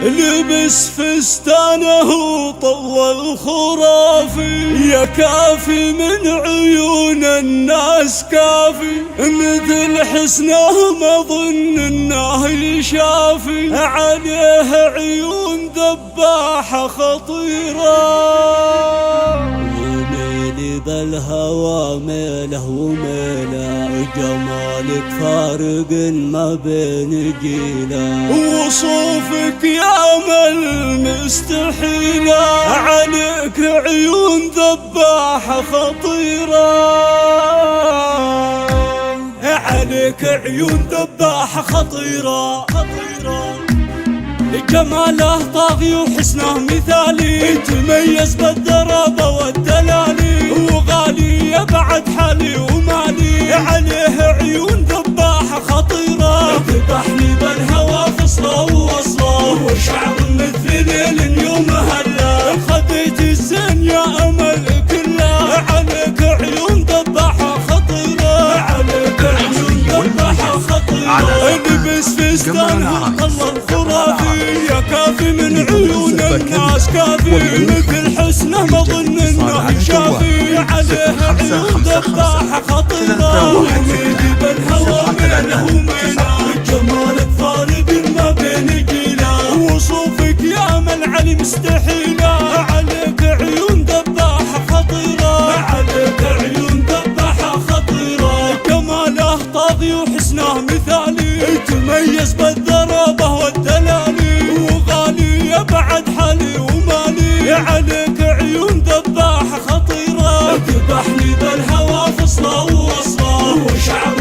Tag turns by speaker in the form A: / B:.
A: لبس فستانه طول خرافي، يا كافي من عيون الناس كافي، مثل حسنه ما ظن انه يشافي، عليه عيون ذباحة خطيرة. وميلي بالهوى ميله وميله، جمالك فارق ما بين جيله، وصوفك يا مل مستحيلة، عليك عيون ذباحة خطيرة، عليك عيون ذباحة خطيرة. جماله طاغي وحسنه مثالي، تميز بالدرابة والدلالي، وغالي يبعد حالي ومالي، عليه عيون ذباحة خطيرة، ذبحني بالهوى فصله ووصله، وشعر مثل ليل يوم هلا، خديت الزين يا امل كله، عليك عيون ذباحة خطيرة، عليك عيون ذباحة خطيرة. لبس فستان الله الخرافي، يا كافي من عيون الناس كافي، مثل حسنه ما ظن انه شافي، عليه عيون ذباحة خطيرة، وميدي بالهوى ميله وميله، جمالك فارق ما بين جيله، وصوفك يا من علي مستحيلة، عليك عيون ذباحة خطيرة، عليك عيون ذباحة خطيرة. جماله طاغي وحسنه مثالي، تميز بالذرابة والدلالي، وغالي يبعد حالي ومالي، عليك عيون ذباحة خطيرة، ذبحني بالهوى فصله ووصله، وشعر